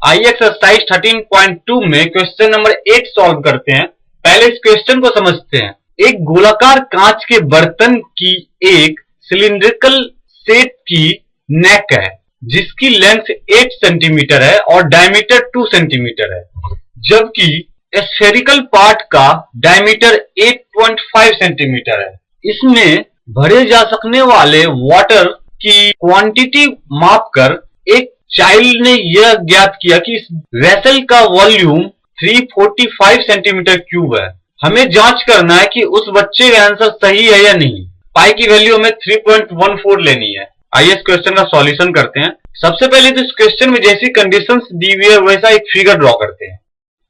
आइए एक्सरसाइज 13.2 में question number 8 solve करते हैं। पहले इस क्वेश्चन को समझते हैं। एक गोलाकार कांच के बर्तन की एक सिलिंड्रिकल शेप की नेक है जिसकी लेंथ 8 सेंटीमीटर है और डायमीटर 2 सेंटीमीटर है, जबकि स्फेरिकल पार्ट का डायमीटर 8.5 सेंटीमीटर है। इसमें भरे जा सकने वाले वाटर की क्वांटिटी मापकर एक चाइल्ड ने यह ज्ञात किया कि इस वेसल का वॉल्यूम 345 सेंटीमीटर क्यूब है। हमें जांच करना है कि उस बच्चे का आंसर सही है या नहीं। पाई की वैल्यू हमें 3.14 लेनी है। आइए इस क्वेश्चन का सॉल्यूशन करते हैं। सबसे पहले तो इस क्वेश्चन में जैसी कंडीशंस दी हुई है वैसा एक फिगर ड्रॉ करते हैं।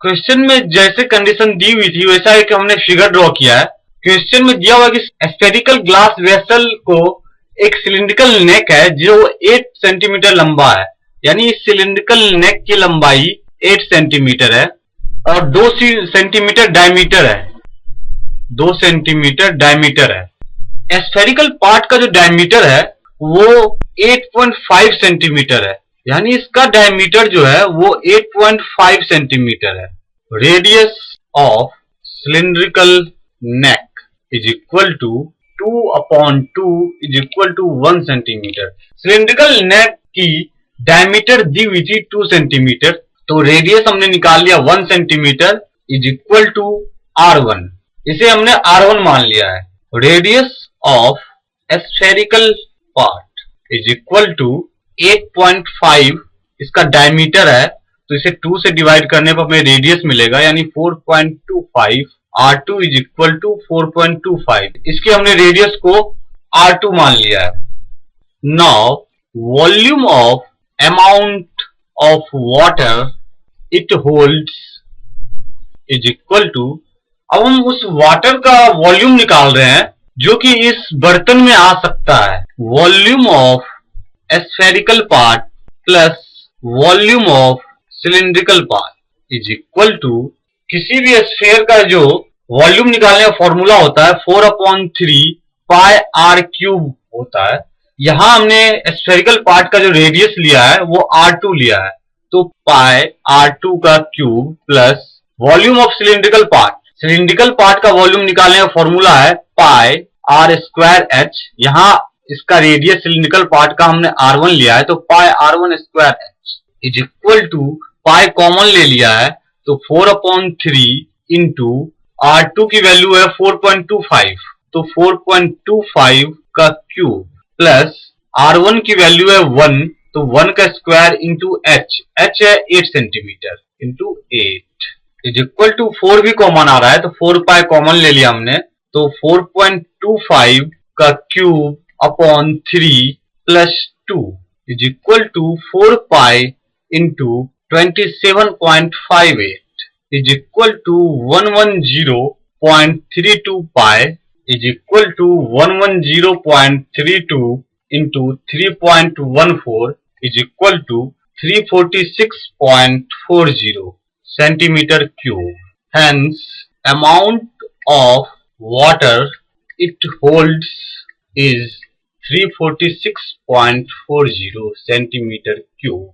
क्वेश्चन में जैसे कंडीशन दी हुई थी वैसा एक हमने फिगर ड्रॉ किया है। क्वेश्चन में दिया हुआ कि स्फेरिकल ग्लास वेसल को एक सिलिंड्रिकल नेक है जो 8 सेंटीमीटर लंबा है, यानी इस सिलिंड्रिकल नेक की लंबाई 8 सेंटीमीटर है और 2 सेंटीमीटर डायमीटर है। 2 सेंटीमीटर डायमीटर है। स्फेरिकल पार्ट का जो डायमीटर है वो 8.5 सेंटीमीटर है, यानी इसका डायमीटर जो है वो 8.5 सेंटीमीटर है। Radius of cylindrical neck is equal to 2/2 is equal to 1 centimetre. Cylindrical neck की डायमीटर दी हुई थी 2 सेंटीमीटर, तो रेडियस हमने निकाल लिया 1 centimetre is equal to R1। इसे हमने R1 मान लिया है। Radius of spherical part is equal to 8.5, इसका डायमीटर है तो इसे 2 से डिवाइड करने पर हमें रेडियस मिलेगा, यानी 4.25। R2 इज इक्वल टू 4.25, इसके हमने रेडियस को R2 मान लिया है। Now volume of amount of water it holds is equal to, अब हम उस वाटर का वॉल्यूम निकाल रहे हैं जो कि इस बर्तन में आ सकता है। Volume of spherical part plus volume of cylindrical part is equal to, किसी भी स्फेयर का जो वॉल्यूम निकालने का फॉर्मूला होता है 4/3 पाई R क्यूब होता है। यहां हमने स्फेरिकल पार्ट का जो रेडियस लिया है वो R2 लिया है, तो पाई R2 का cube plus volume of cylindrical part. Cylindrical part का वॉल्यूम निकालने का फॉर्मूला है पाई R²H। यहां इसका रेडियस सिलिंड्रिकल पार्ट का हमने R1 लिया है, तो pi R1²H is equal to, pi common ले लिया है तो 4/3 इंटू R2 की वैल्यू है 4.25, तो 4.25 का क्यूब प्लस R1 की वैल्यू है 1, तो 1 का स्क्वायर इंटू H है 8 centimetre into 8 is equal to 4 भी कॉमन आ रहा है तो 4 पाई कॉमन ले लिया हमने, तो 4.25 का cube upon 3 plus 2 is equal to 4 pi into 27.58 is equal to 110.32 pi is equal to 110.32 into 3.14 is equal to 346.40 centimeter cube. Hence, amount of water it holds is 346.40 centimeter cube.